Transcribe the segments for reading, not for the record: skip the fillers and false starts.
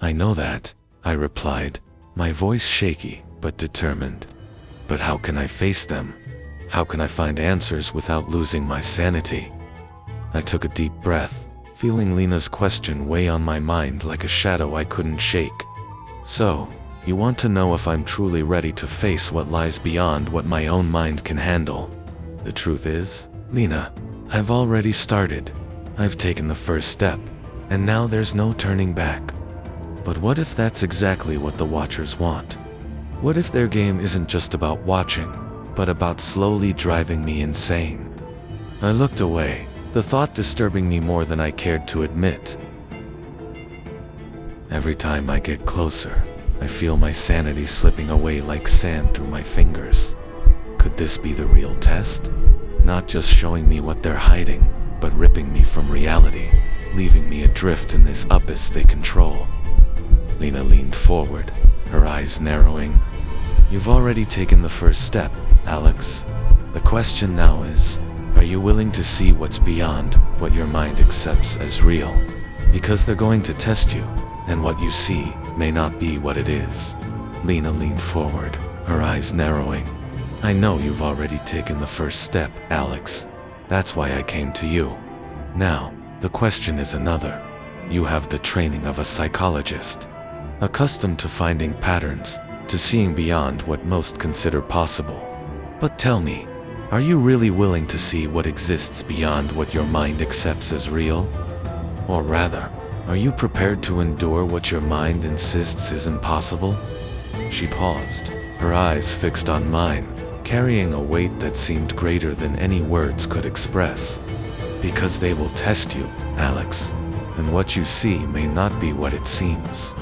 I know that, I replied, my voice shaky but determined. But how can I face them? How can I find answers without losing my sanity? I took a deep breath, feeling Lena's question weigh on my mind like a shadow I couldn't shake. So, you want to know if I'm truly ready to face what lies beyond what my own mind can handle? The truth is, Lena, I've already started. I've taken the first step, and now there's no turning back. But what if that's exactly what the Watchers want? What if their game isn't just about watching, but about slowly driving me insane? I looked away, the thought disturbing me more than I cared to admit. Every time I get closer, I feel my sanity slipping away like sand through my fingers. Could this be the real test? Not just showing me what they're hiding, but ripping me from reality, leaving me adrift in this abyss they control. Lena leaned forward, her eyes narrowing. You've already taken the first step, Alex. The question now is, are you willing to see what's beyond what your mind accepts as real? Because they're going to test you, and what you see may not be what it is. Lena leaned forward, her eyes narrowing. I know you've already taken the first step, Alex. That's why I came to you. Now, the question is another. You have the training of a psychologist, accustomed to finding patterns, to seeing beyond what most consider possible. But tell me, are you really willing to see what exists beyond what your mind accepts as real? Or rather, are you prepared to endure what your mind insists is impossible? She paused, her eyes fixed on mine, carrying a weight that seemed greater than any words could express. Because they will test you, Alex, and what you see may not be what it seems.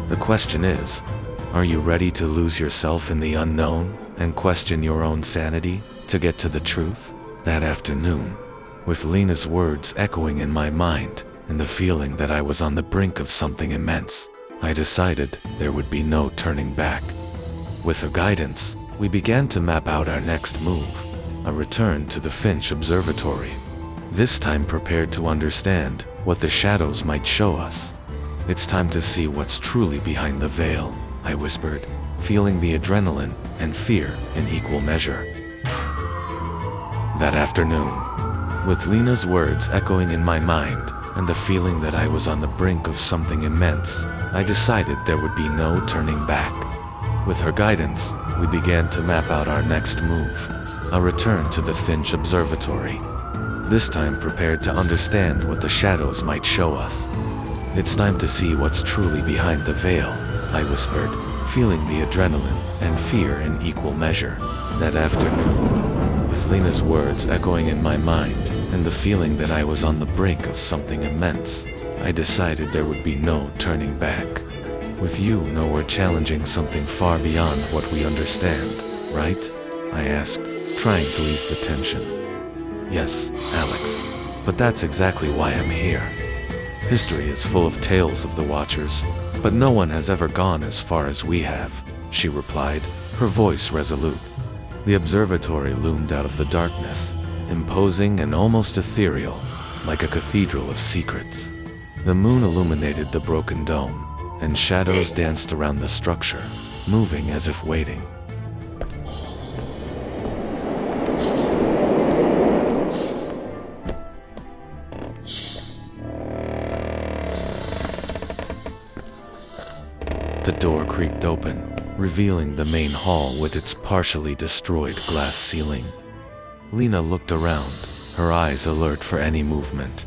The question is, are you ready to lose yourself in the unknown and question your own sanity to get to the truth? That afternoon, with Lena's words echoing in my mind and the feeling that I was on the brink of something immense, I decided there would be no turning back. With her guidance, we began to map out our next move, a return to the Finch Observatory. This time prepared to understand what the shadows might show us. It's time to see what's truly behind the veil, I whispered, feeling the adrenaline and fear in equal measure. That afternoon, with Lena's words echoing in my mind and the feeling that I was on the brink of something immense, I decided there would be no turning back. With her guidance, we began to map out our next move, a return to the Finch Observatory. This time prepared to understand what the shadows might show us. It's time to see what's truly behind the veil, I whispered, feeling the adrenaline and fear in equal measure. That afternoon, with Lena's words echoing in my mind and the feeling that I was on the brink of something immense, I decided there would be no turning back. With you, we're challenging something far beyond what we understand, right? I asked, trying to ease the tension. Yes, Alex, but that's exactly why I'm here. History is full of tales of the Watchers, but no one has ever gone as far as we have, she replied, her voice resolute. The observatory loomed out of the darkness, imposing and almost ethereal, like a cathedral of secrets. The moon illuminated the broken dome, and shadows danced around the structure, moving as if waiting. The door creaked open, revealing the main hall with its partially destroyed glass ceiling. Lena looked around, her eyes alert for any movement.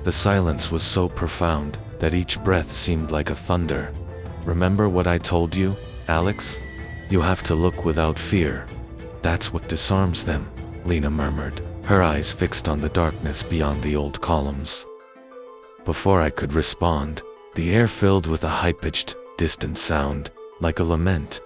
The silence was so profound that each breath seemed like a thunder. Remember what I told you, Alex? You have to look without fear. That's what disarms them, Lena murmured, her eyes fixed on the darkness beyond the old columns. Before I could respond, the air filled with a high-pitched, distant sound, like a lament.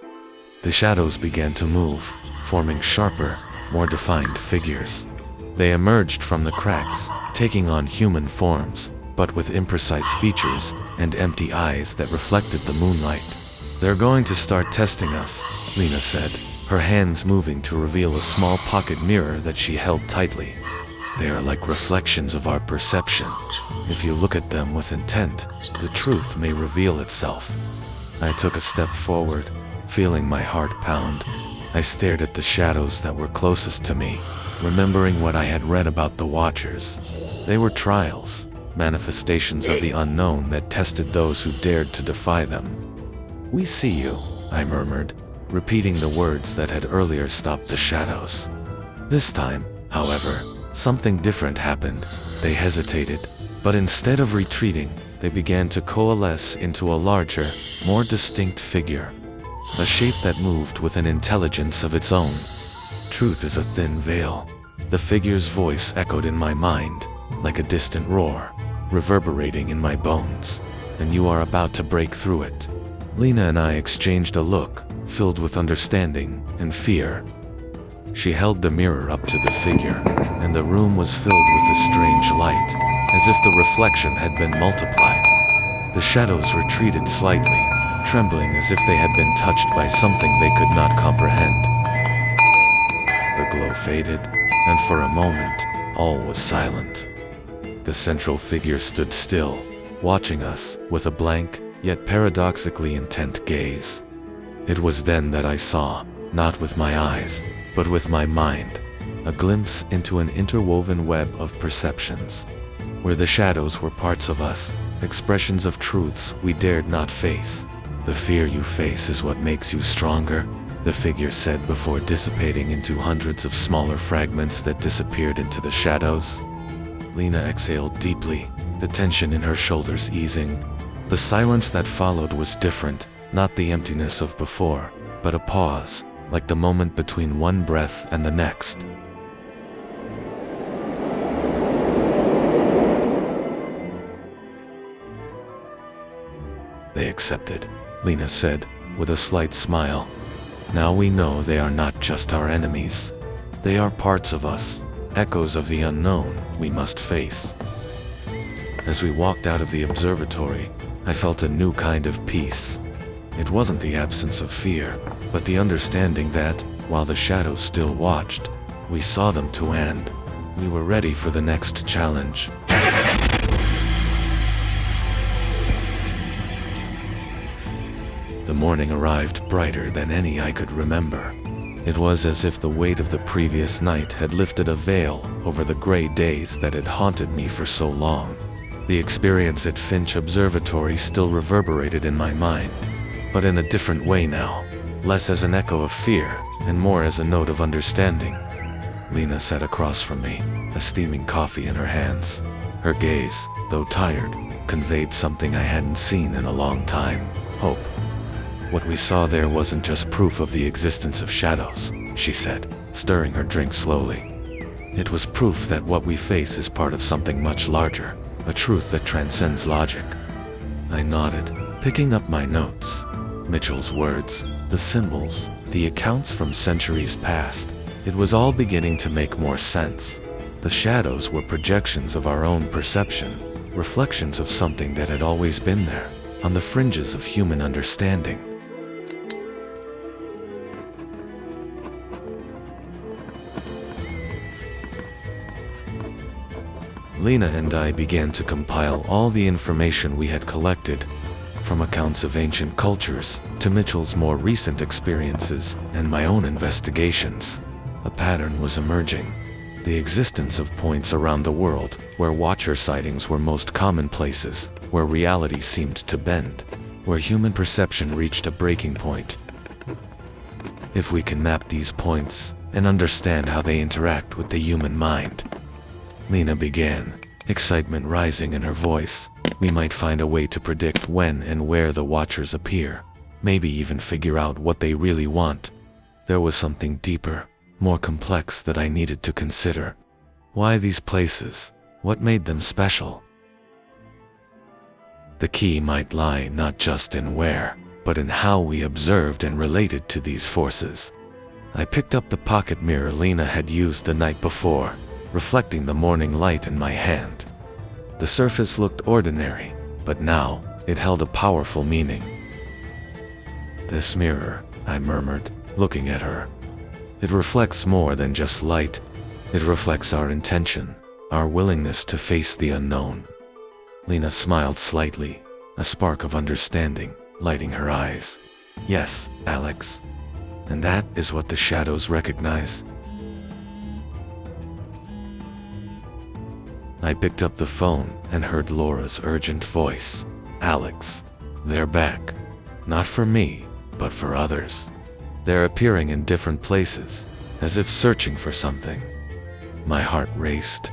The shadows began to move, forming sharper, more defined figures. They emerged from the cracks, taking on human forms, but with imprecise features and empty eyes that reflected the moonlight. They're going to start testing us, Lena said, her hands moving to reveal a small pocket mirror that she held tightly. They are like reflections of our perception. If you look at them with intent, the truth may reveal itself. I took a step forward, feeling my heart pound. I stared at the shadows that were closest to me, remembering what I had read about the Watchers. They were trials, manifestations of the unknown that tested those who dared to defy them. "We see you," I murmured, repeating the words that had earlier stopped the shadows. This time, however, something different happened. They hesitated, but instead of retreating, they began to coalesce into a larger, more distinct figure. A shape that moved with an intelligence of its own. Truth is a thin veil. The figure's voice echoed in my mind, like a distant roar, reverberating in my bones. "And you are about to break through it." Lena and I exchanged a look, filled with understanding and fear. She held the mirror up to the figure, and the room was filled with a strange light, as if the reflection had been multiplied. The shadows retreated slightly, trembling as if they had been touched by something they could not comprehend. The glow faded, and for a moment, all was silent. The central figure stood still, watching us with a blank, yet paradoxically intent gaze. It was then that I saw, not with my eyes, but with my mind, a glimpse into an interwoven web of perceptions, where the shadows were parts of us, expressions of truths we dared not face. "The fear you face is what makes you stronger," the figure said before dissipating into hundreds of smaller fragments that disappeared into the shadows. Lena exhaled deeply, the tension in her shoulders easing. The silence that followed was different, not the emptiness of before, but a pause, like the moment between one breath and the next. "They accepted," Lena said, with a slight smile. "Now we know they are not just our enemies. They are parts of us, echoes of the unknown we must face." As we walked out of the observatory, I felt a new kind of peace. It wasn't the absence of fear, but the understanding that, while the shadows still watched, we saw them too, and we were ready for the next challenge. The morning arrived brighter than any I could remember. It was as if the weight of the previous night had lifted a veil over the gray days that had haunted me for so long. The experience at Finch Observatory still reverberated in my mind, but in a different way now, less as an echo of fear and more as a note of understanding. Lena sat across from me, a steaming coffee in her hands. Her gaze, though tired, conveyed something I hadn't seen in a long time: hope. "What we saw there wasn't just proof of the existence of shadows," she said, stirring her drink slowly. "It was proof that what we face is part of something much larger, a truth that transcends logic." I nodded, picking up my notes. Mitchell's words, the symbols, the accounts from centuries past. It was all beginning to make more sense. The shadows were projections of our own perception, reflections of something that had always been there, on the fringes of human understanding. Lena and I began to compile all the information we had collected, from accounts of ancient cultures to Mitchell's more recent experiences and my own investigations. A pattern was emerging: the existence of points around the world where Watcher sightings were most commonplaces, where reality seemed to bend, where human perception reached a breaking point. If we can map these points and understand how they interact with the human mind, Lena began, excitement rising in her voice, we might find a way to predict when and where the Watchers appear, maybe even figure out what they really want. There was something deeper, more complex that I needed to consider. Why these places? What made them special? The key might lie not just in where, but in how we observed and related to these forces. I picked up the pocket mirror Lena had used the night before, reflecting the morning light in my hand. The surface looked ordinary, but now it held a powerful meaning. "This mirror," I murmured, looking at her. "It reflects more than just light. It reflects our intention, our willingness to face the unknown. Lena smiled slightly, a spark of understanding lighting her eyes. Yes, Alex. And that is what the shadows recognize. I picked up the phone and heard Laura's urgent voice. Alex, they're back. Not for me, but for others. They're appearing in different places, as if searching for something. My heart raced.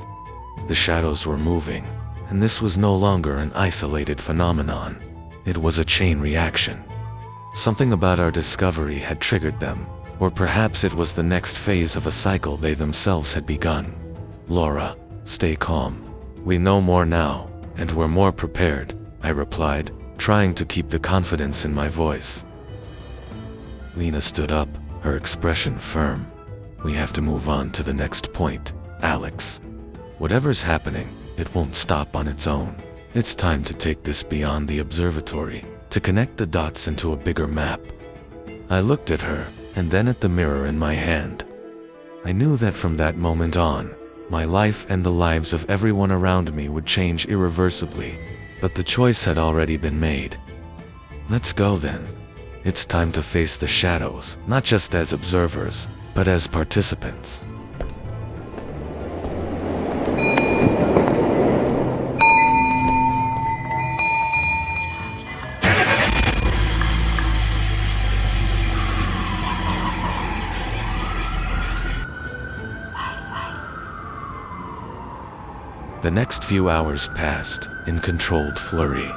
The shadows were moving, and this was no longer an isolated phenomenon. It was a chain reaction. Something about our discovery had triggered them, or perhaps it was the next phase of a cycle they themselves had begun. Laura, stay calm. We know more now, and we're more prepared, I replied, trying to keep the confidence in my voice. Lena stood up, her expression firm. We have to move on to the next point, Alex. Whatever's happening, it won't stop on its own. It's time to take this beyond the observatory, to connect the dots into a bigger map. I looked at her, and then at the mirror in my hand. I knew that from that moment on, my life and the lives of everyone around me would change irreversibly, but the choice had already been made. Let's go then. It's time to face the shadows, not just as observers, but as participants. The next few hours passed in controlled flurry.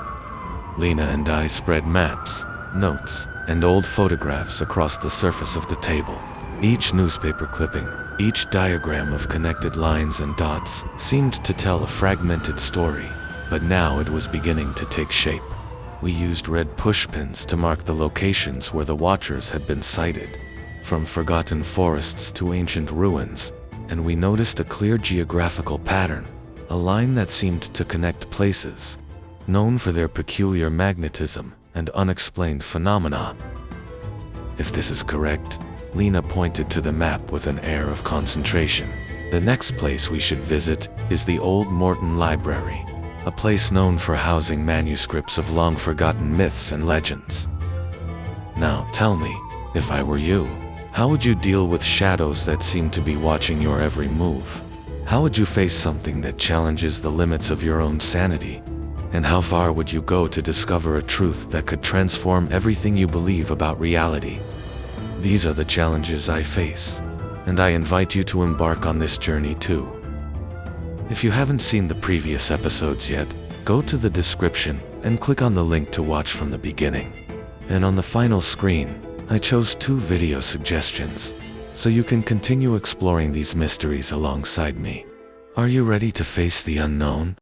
Lena and I spread maps, notes, and old photographs across the surface of the table. Each newspaper clipping, each diagram of connected lines and dots seemed to tell a fragmented story, but now it was beginning to take shape. We used red pushpins to mark the locations where the Watchers had been sighted, from forgotten forests to ancient ruins, and we noticed a clear geographical pattern, a line that seemed to connect places, known for their peculiar magnetism and unexplained phenomena. If this is correct, Lena pointed to the map with an air of concentration. The next place we should visit is the Old Morton Library, a place known for housing manuscripts of long-forgotten myths and legends. Now tell me, if I were you, how would you deal with shadows that seem to be watching your every move? How would you face something that challenges the limits of your own sanity? And how far would you go to discover a truth that could transform everything you believe about reality? These are the challenges I face, and I invite you to embark on this journey too. If you haven't seen the previous episodes yet, go to the description and click on the link to watch from the beginning. And on the final screen, I chose 2 video suggestions, so you can continue exploring these mysteries alongside me. Are you ready to face the unknown?